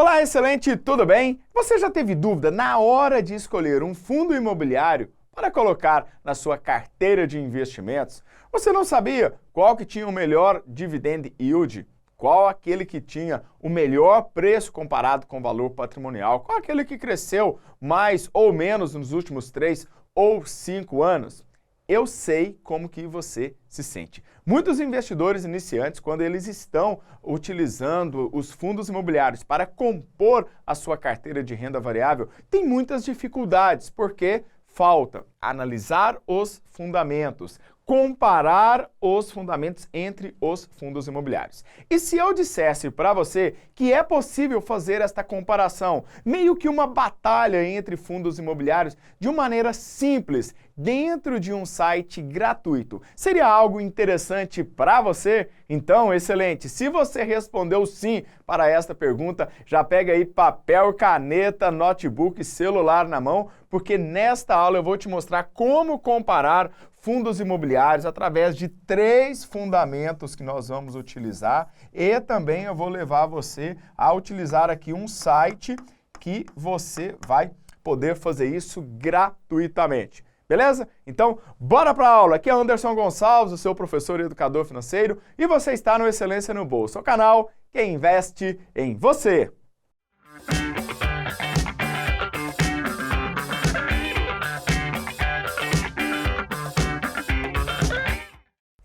Olá, excelente, tudo bem? Você já teve dúvida na hora de escolher um fundo imobiliário para colocar na sua carteira de investimentos? Você não sabia qual que tinha o melhor dividend yield? Qual aquele que tinha o melhor preço comparado com o valor patrimonial? Qual aquele que cresceu mais ou menos nos últimos 3 ou 5 anos? Eu sei como que você se sente. Muitos investidores iniciantes, quando eles estão utilizando os fundos imobiliários para compor a sua carteira de renda variável, têm muitas dificuldades, porque falta analisar os fundamentos, comparar os fundamentos entre os fundos imobiliários. E se eu dissesse para você que é possível fazer esta comparação, meio que uma batalha entre fundos imobiliários, de uma maneira simples, dentro de um site gratuito, seria algo interessante para você? Então, excelente! Se você respondeu sim para esta pergunta, já pega aí papel, caneta, notebook, celular na mão, porque nesta aula eu vou te mostrar como comparar fundos imobiliários através de 3 fundamentos que nós vamos utilizar, e também eu vou levar você a utilizar aqui um site que você vai poder fazer isso gratuitamente. Beleza? Então, bora para a aula! Aqui é Anderson Gonçalves, o seu professor e educador financeiro, e você está no Excelência no Bolso, o canal que investe em você.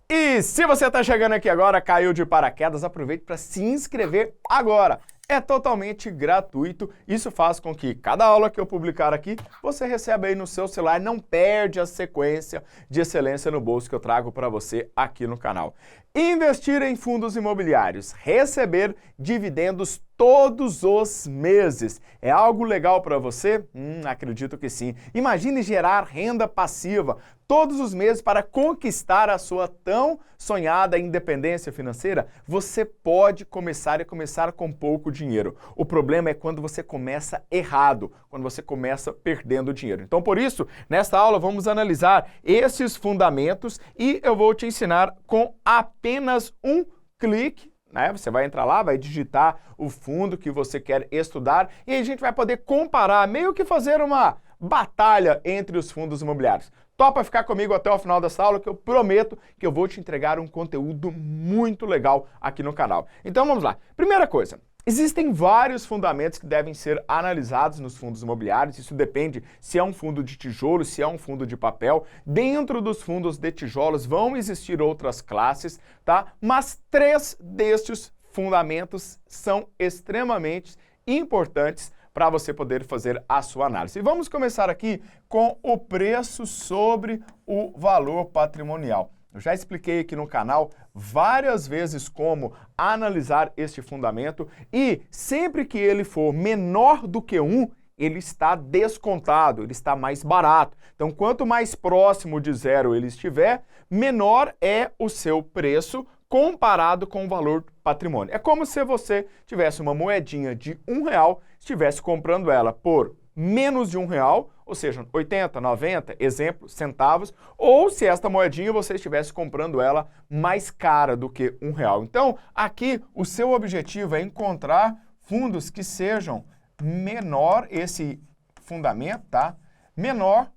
E se você está chegando aqui agora, caiu de paraquedas, aproveite para se inscrever agora. É totalmente gratuito, isso faz com que cada aula que eu publicar aqui, você receba aí no seu celular, não perde a sequência de Excelência no Bolso que eu trago para você aqui no canal. Investir em fundos imobiliários, receber dividendos todos os meses. É algo legal para você? Acredito que sim. Imagine gerar renda passiva todos os meses para conquistar a sua tão sonhada independência financeira. Você pode começar com pouco dinheiro. O problema é quando você começa errado, quando você começa perdendo dinheiro. Então, por isso, nesta aula vamos analisar esses fundamentos e eu vou te ensinar com apenas um clique. Você vai entrar lá, vai digitar o fundo que você quer estudar e aí a gente vai poder comparar, meio que fazer uma batalha entre os fundos imobiliários. Topa ficar comigo até o final dessa aula que eu prometo que eu vou te entregar um conteúdo muito legal aqui no canal. Então vamos lá. Primeira coisa, existem vários fundamentos que devem ser analisados nos fundos imobiliários. Isso depende se é um fundo de tijolo, se é um fundo de papel. Dentro dos fundos de tijolos vão existir outras classes, tá? Mas 3 destes fundamentos são extremamente importantes para você poder fazer a sua análise. E vamos começar aqui com o preço sobre o valor patrimonial. Eu já expliquei aqui no canal várias vezes como analisar este fundamento e sempre que ele for menor do que 1, ele está descontado, ele está mais barato. Então, quanto mais próximo de 0 ele estiver, menor é o seu preço comparado com o valor do patrimônio. É como se você tivesse uma moedinha de R$1, estivesse comprando ela por menos de R$1, ou seja, 80, 90, exemplo, centavos, ou se esta moedinha você estivesse comprando ela mais cara do que R$1. Então, aqui o seu objetivo é encontrar fundos que sejam menor, esse fundamento, tá? Menor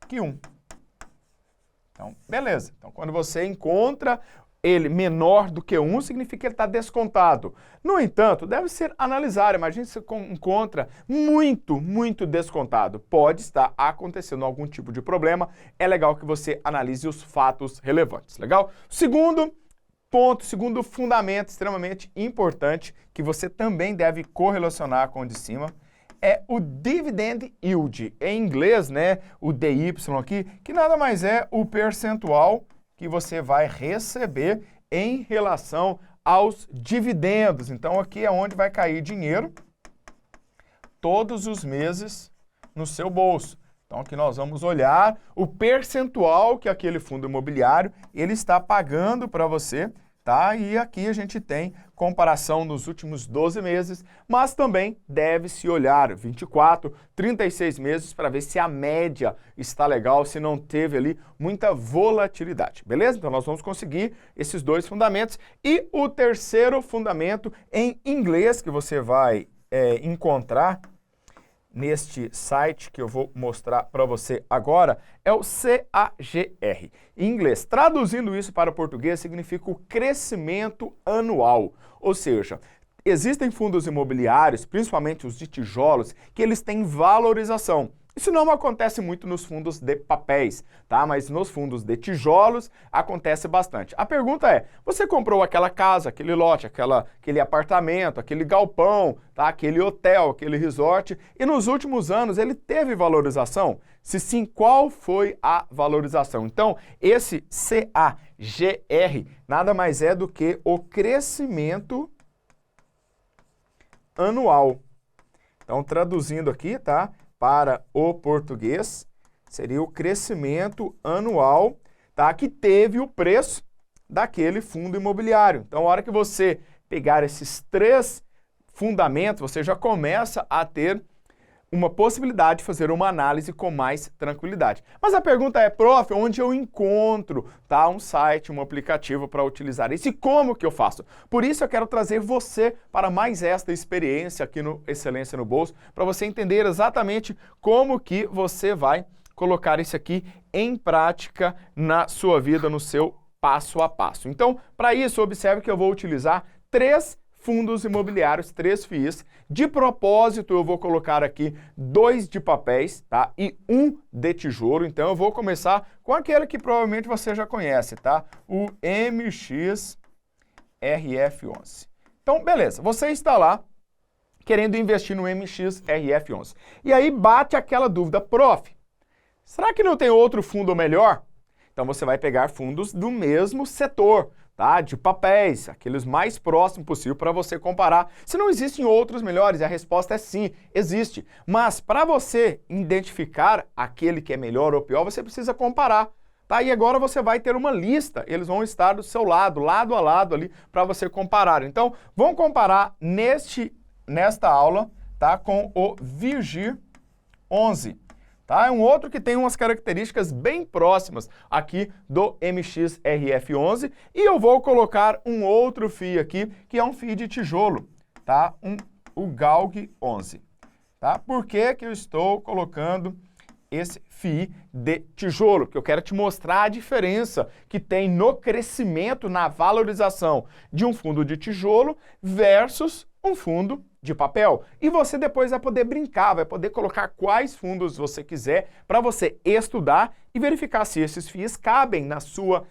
que 1. Então, beleza. Então, quando você encontra ele menor do que 1, significa que ele está descontado. No entanto, deve ser analisado. Imagina se você encontra muito descontado. Pode estar acontecendo algum tipo de problema. É legal que você analise os fatos relevantes. Legal? Segundo ponto, segundo fundamento extremamente importante, que você também deve correlacionar com o de cima, é o dividend yield. Em inglês, né, o DY aqui, que nada mais é o percentual que você vai receber em relação aos dividendos. Então, aqui é onde vai cair dinheiro todos os meses no seu bolso. Então, aqui nós vamos olhar o percentual que aquele fundo imobiliário ele está pagando para você, tá? E aqui a gente tem comparação nos últimos 12 meses, mas também deve-se olhar 24, 36 meses para ver se a média está legal, se não teve ali muita volatilidade, beleza? Então nós vamos conseguir esses dois fundamentos. E o terceiro fundamento em inglês que você vai encontrar neste site que eu vou mostrar para você agora é o CAGR. Em inglês, traduzindo isso para o português, significa o crescimento anual. Ou seja, existem fundos imobiliários, principalmente os de tijolos, que eles têm valorização. Isso não acontece muito nos fundos de papéis, tá? Mas nos fundos de tijolos acontece bastante. A pergunta é, você comprou aquela casa, aquele lote, aquele apartamento, aquele galpão, tá? Aquele hotel, aquele resort, e nos últimos anos ele teve valorização? Se sim, qual foi a valorização? Então, esse CAGR nada mais é do que o crescimento anual. Então, traduzindo aqui, tá? Para o português, seria o crescimento anual, tá? Que teve o preço daquele fundo imobiliário. Então, a hora que você pegar esses três fundamentos, você já começa a ter uma possibilidade de fazer uma análise com mais tranquilidade. Mas a pergunta é, prof, onde eu encontro, tá, um site, um aplicativo para utilizar isso e como que eu faço? Por isso eu quero trazer você para mais esta experiência aqui no Excelência no Bolso, para você entender exatamente como que você vai colocar isso aqui em prática na sua vida, no seu passo a passo. Então, para isso, observe que eu vou utilizar três fundos imobiliários, 3 FIIs. De propósito, eu vou colocar aqui 2 de papéis, tá? E 1 de tijolo. Então, eu vou começar com aquele que provavelmente você já conhece, tá? O MXRF11. Então, beleza. Você está lá querendo investir no MXRF11. E aí bate aquela dúvida, prof, será que não tem outro fundo melhor? Então, você vai pegar fundos do mesmo setor, tá? De papéis, aqueles mais próximos possível para você comparar. Se não existem outros melhores, a resposta é sim, existe. Mas para você identificar aquele que é melhor ou pior, você precisa comparar. Tá? E agora você vai ter uma lista, eles vão estar do seu lado a lado ali, para você comparar. Então, vamos comparar nesta aula, tá? Com o Vigir 11. Tá? É um outro que tem umas características bem próximas aqui do MXRF11 e eu vou colocar um outro FII aqui, que é um FII de tijolo, tá? O GALG 11. Tá? Por que que eu estou colocando esse FII de tijolo? Porque eu quero te mostrar a diferença que tem no crescimento, na valorização de um fundo de tijolo versus um fundo de papel. E você depois vai poder brincar, vai poder colocar quais fundos você quiser para você estudar e verificar se esses FIIs cabem na sua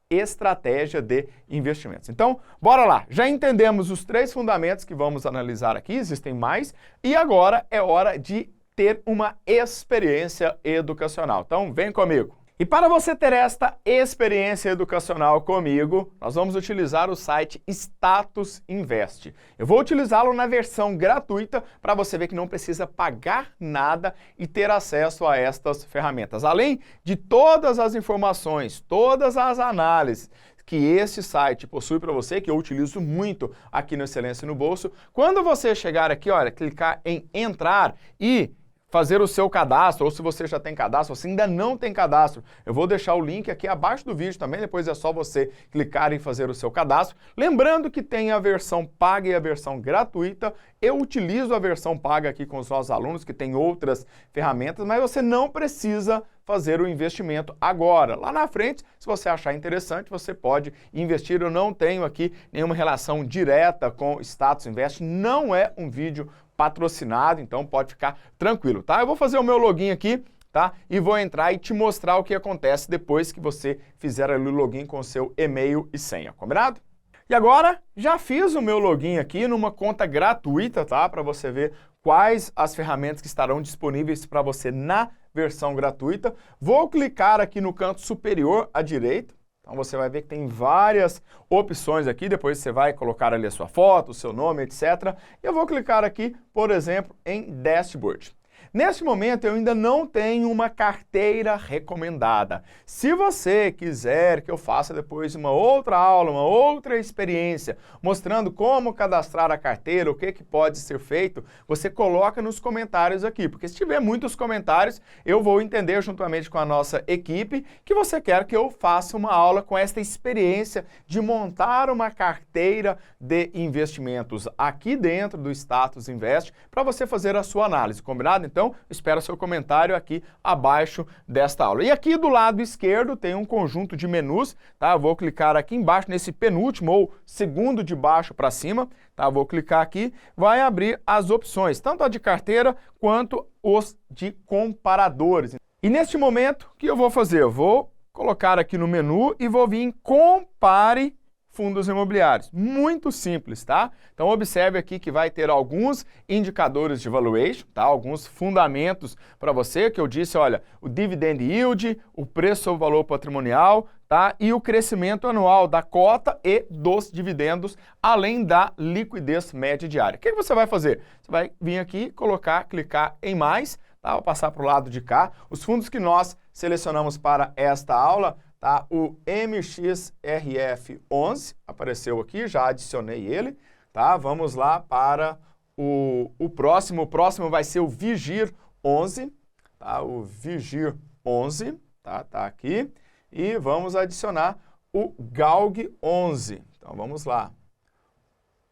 estratégia de investimentos. Então, bora lá. Já entendemos os 3 fundamentos que vamos analisar aqui, existem mais, e agora é hora de ter uma experiência educacional. Então, vem comigo. E para você ter esta experiência educacional comigo, nós vamos utilizar o site Status Invest. Eu vou utilizá-lo na versão gratuita para você ver que não precisa pagar nada e ter acesso a estas ferramentas. Além de todas as informações, todas as análises que esse site possui para você, que eu utilizo muito aqui no Excelência no Bolso, quando você chegar aqui, olha, clicar em entrar e fazer o seu cadastro, ou se você já tem cadastro, você ainda não tem cadastro, eu vou deixar o link aqui abaixo do vídeo também, depois é só você clicar em fazer o seu cadastro. Lembrando que tem a versão paga e a versão gratuita, eu utilizo a versão paga aqui com os nossos alunos, que tem outras ferramentas, mas você não precisa fazer o investimento agora. Lá na frente, se você achar interessante, você pode investir. Eu não tenho aqui nenhuma relação direta com Status Invest, não é um vídeo patrocinado, então pode ficar tranquilo, tá? Eu vou fazer o meu login aqui, tá? E vou entrar e te mostrar o que acontece depois que você fizer ali o login com o seu e-mail e senha, combinado? E agora, já fiz o meu login aqui numa conta gratuita, tá? Para você ver quais as ferramentas que estarão disponíveis para você na versão gratuita. Vou clicar aqui no canto superior à direita. Então você vai ver que tem várias opções aqui, depois você vai colocar ali a sua foto, o seu nome, etc. E eu vou clicar aqui, por exemplo, em Dashboard. Neste momento, eu ainda não tenho uma carteira recomendada. Se você quiser que eu faça depois uma outra aula, uma outra experiência, mostrando como cadastrar a carteira, o que pode ser feito, você coloca nos comentários aqui, porque se tiver muitos comentários, eu vou entender juntamente com a nossa equipe que você quer que eu faça uma aula com esta experiência de montar uma carteira de investimentos aqui dentro do Status Invest para você fazer a sua análise, combinado? Então, espero seu comentário aqui abaixo desta aula. E aqui do lado esquerdo tem um conjunto de menus, tá? Eu vou clicar aqui embaixo nesse penúltimo ou segundo de baixo para cima, tá? Vou clicar aqui, vai abrir as opções, tanto a de carteira quanto os de comparadores. E neste momento, o que eu vou fazer? Eu vou colocar aqui no menu e vou vir em Compare Fundos Imobiliários. Muito simples, tá? Então, observe aqui que vai ter alguns indicadores de valuation, tá? Alguns fundamentos para você, que eu disse, olha, o dividend yield, o preço sobre valor patrimonial, tá? E o crescimento anual da cota e dos dividendos, além da liquidez média diária. O que você vai fazer? Você vai vir aqui, clicar em mais, tá? Vou passar para o lado de cá. Os fundos que nós selecionamos para esta aula, tá? O MXRF11 apareceu aqui, já adicionei ele, tá? Vamos lá para o próximo. O próximo vai ser o Vigir11, tá? O Vigir11, tá? Tá aqui. E vamos adicionar o GALG11. Então, vamos lá.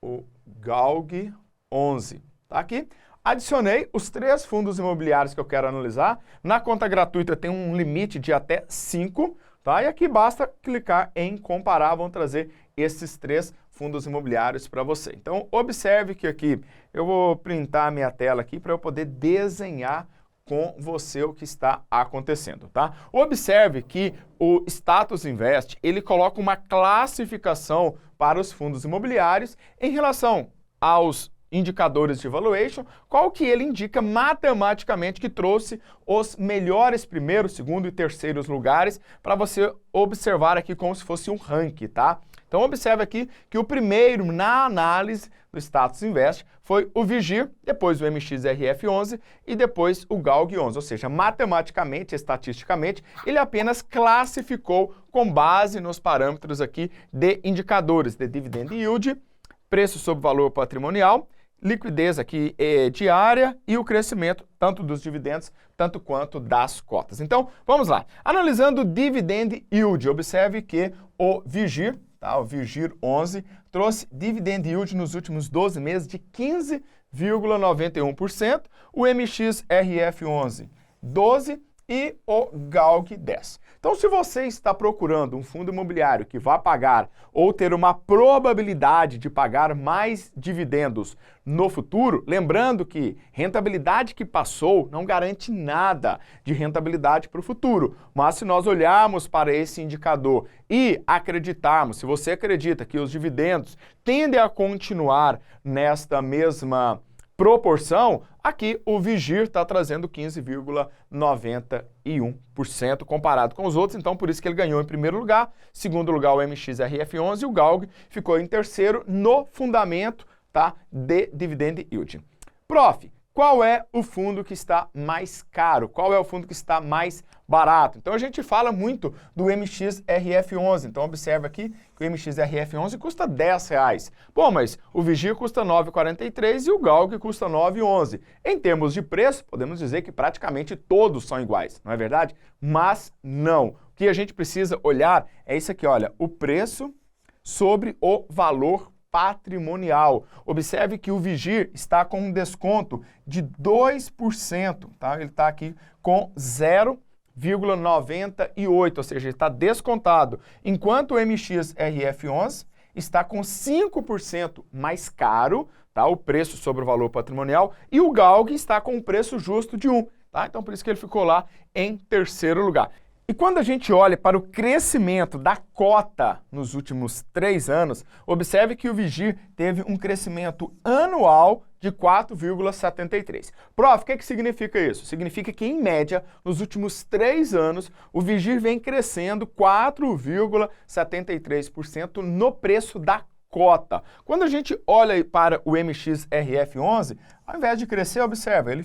O GALG11, tá aqui. Adicionei os 3 fundos imobiliários que eu quero analisar. Na conta gratuita tem um limite de até 5, tá? E aqui basta clicar em comparar, vão trazer esses 3 fundos imobiliários para você. Então, observe que aqui eu vou printar a minha tela aqui para eu poder desenhar com você o que está acontecendo, tá? Observe que o Status Invest, ele coloca uma classificação para os fundos imobiliários em relação aos indicadores de valuation, qual que ele indica matematicamente que trouxe os melhores primeiros, segundo e terceiros lugares para você observar aqui como se fosse um ranking, tá? Então observe aqui que o primeiro na análise do Status Invest foi o Vigir, depois o MXRF11 e depois o GALG11, ou seja, matematicamente, estatisticamente, ele apenas classificou com base nos parâmetros aqui de indicadores de dividend yield, preço sobre valor patrimonial, liquidez aqui diária e o crescimento tanto dos dividendos, tanto quanto das cotas. Então, vamos lá. Analisando o dividend yield, observe que o Vigir, tá, o Vigir11, trouxe dividend yield nos últimos 12 meses de 15,91%, o MXRF11, 12% e o GALG 10. Então, se você está procurando um fundo imobiliário que vá pagar ou ter uma probabilidade de pagar mais dividendos no futuro, lembrando que rentabilidade que passou não garante nada de rentabilidade para o futuro, mas se nós olharmos para esse indicador e acreditarmos, se você acredita que os dividendos tendem a continuar nesta mesma proporção, aqui o Vigir está trazendo 15,91% comparado com os outros, então por isso que ele ganhou em primeiro lugar, segundo lugar o MXRF11 e o GALG ficou em terceiro no fundamento, tá, de dividend yield. Prof, qual é o fundo que está mais caro? Qual é o fundo que está mais barato? Então a gente fala muito do MXRF11, então observa aqui que o MXRF11 custa R$10. Bom, mas o Vigir custa R$ 9,43 e o GALG custa R$ 9,11. Em termos de preço, podemos dizer que praticamente todos são iguais, não é verdade? Mas não. O que a gente precisa olhar é isso aqui, olha, o preço sobre o valor patrimonial. Observe que o Vigir está com um desconto de 2%, tá? Ele está aqui com 0,98, ou seja, ele está descontado, enquanto o MXRF11 está com 5% mais caro, tá? O preço sobre o valor patrimonial, e o GALG está com um preço justo de 1, tá? Então, por isso que ele ficou lá em terceiro lugar. E quando a gente olha para o crescimento da cota nos últimos 3 anos, observe que o Vigir teve um crescimento anual de 4,73. Prof, o que significa isso? Significa que, em média, nos últimos 3 anos, o Vigir vem crescendo 4,73% no preço da cota. Quando a gente olha para o MXRF11, ao invés de crescer, observa, ele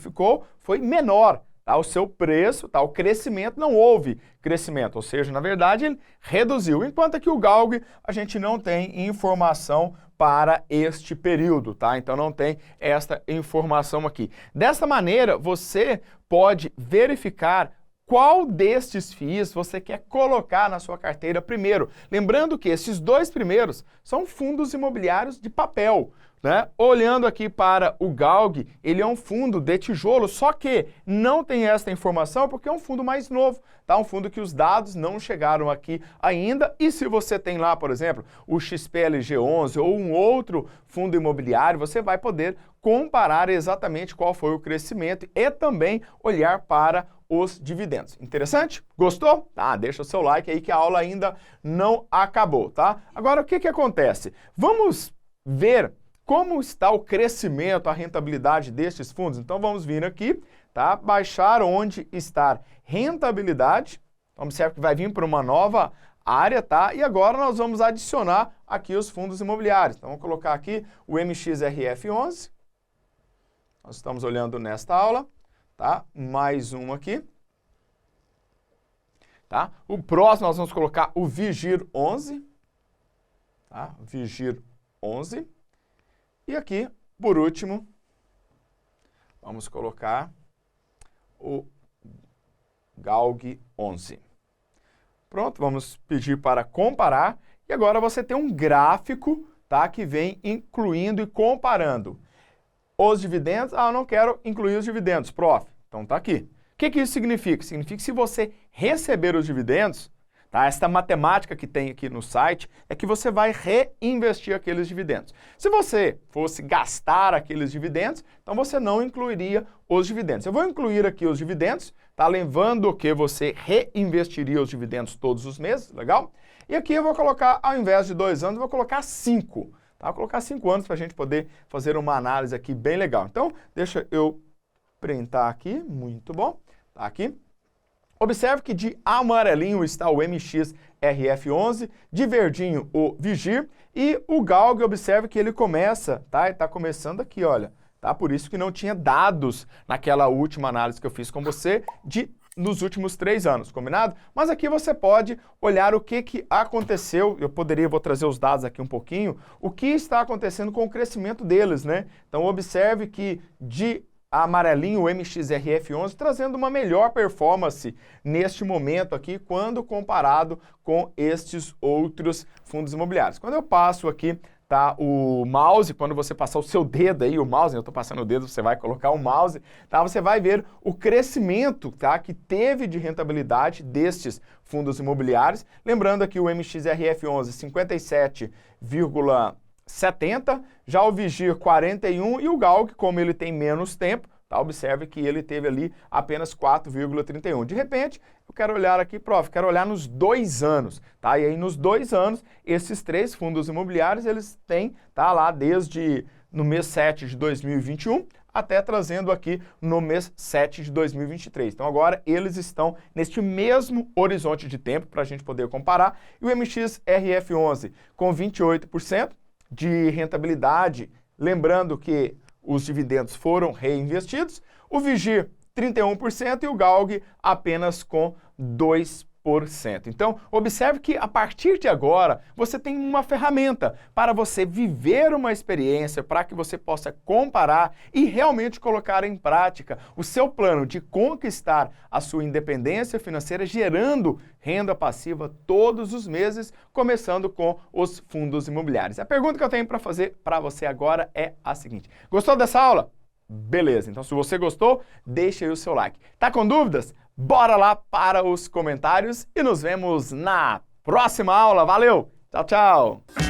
foi menor. Tá? O seu preço, tá? O crescimento, não houve crescimento, ou seja, na verdade ele reduziu, enquanto que o GALG a gente não tem informação para este período, tá? Então não tem esta informação aqui. Dessa maneira, você pode verificar qual destes FIIs você quer colocar na sua carteira primeiro. Lembrando que esses dois primeiros são fundos imobiliários de papel. Né? Olhando aqui para o GALG, ele é um fundo de tijolo, só que não tem esta informação porque é um fundo mais novo, tá? Um fundo que os dados não chegaram aqui ainda. E se você tem lá, por exemplo, o XPLG11 ou um outro fundo imobiliário, você vai poder comparar exatamente qual foi o crescimento e também olhar para os dividendos. Interessante? Gostou? Tá, deixa o seu like aí que a aula ainda não acabou, tá? Agora, o que acontece? Vamos ver como está o crescimento, a rentabilidade destes fundos. Então vamos vir aqui, tá? Baixar onde está rentabilidade. Observe que vai vir para uma nova área, tá? E agora nós vamos adicionar aqui os fundos imobiliários. Então vamos colocar aqui o MXRF11. Nós estamos olhando nesta aula, tá? Mais um aqui. Tá? O próximo nós vamos colocar o VIGIR11, tá? VIGIR11. E aqui, por último, vamos colocar o GALG11. Pronto, vamos pedir para comparar. E agora você tem um gráfico, tá, que vem incluindo e comparando os dividendos. Ah, eu não quero incluir os dividendos, prof. Então tá aqui. O que isso significa? Significa que se você receber os dividendos, tá, esta matemática que tem aqui no site é que você vai reinvestir aqueles dividendos. Se você fosse gastar aqueles dividendos, então você não incluiria os dividendos. Eu vou incluir aqui os dividendos, tá? Lembrando que você reinvestiria os dividendos todos os meses, legal? E aqui eu vou colocar, ao invés de 2 anos, eu vou colocar 5. Tá? Vou colocar 5 anos para a gente poder fazer uma análise aqui bem legal. Então, deixa eu printar aqui, muito bom, tá aqui. Observe que de amarelinho está o MXRF11, de verdinho o VIGIR e o GALG, observe que ele começa, tá? Ele está começando aqui, olha, tá? Por isso que não tinha dados naquela última análise que eu fiz com você nos últimos 3 anos, combinado? Mas aqui você pode olhar o que aconteceu, vou trazer os dados aqui um pouquinho, o que está acontecendo com o crescimento deles, né? Então observe que de amarelinho o MXRF11 trazendo uma melhor performance neste momento aqui quando comparado com estes outros fundos imobiliários. Quando eu passo aqui, tá, o mouse, quando você passar o seu dedo aí, o mouse, eu estou passando o dedo, você vai colocar o mouse, tá, você vai ver o crescimento, tá, que teve de rentabilidade destes fundos imobiliários. Lembrando aqui o MXRF11 57,70, já o VIGIR 41 e o GALG, como ele tem menos tempo, tá, observe que ele teve ali apenas 4,31. De repente, eu quero olhar aqui, prof, quero olhar nos 2 anos, tá? E aí nos 2 anos, esses 3 fundos imobiliários, eles têm, tá, lá desde no mês 7 de 2021 até trazendo aqui no mês 7 de 2023. Então agora eles estão neste mesmo horizonte de tempo para a gente poder comparar. E o MXRF11 com 28%, de rentabilidade, lembrando que os dividendos foram reinvestidos, o VIGIR 31% e o GALG apenas com 2%. Então, observe que a partir de agora, você tem uma ferramenta para você viver uma experiência, para que você possa comparar e realmente colocar em prática o seu plano de conquistar a sua independência financeira, gerando renda passiva todos os meses, começando com os fundos imobiliários. A pergunta que eu tenho para fazer para você agora é a seguinte: gostou dessa aula? Beleza, então se você gostou, deixa aí o seu like. Tá com dúvidas? Bora lá para os comentários e nos vemos na próxima aula. Valeu! Tchau, tchau!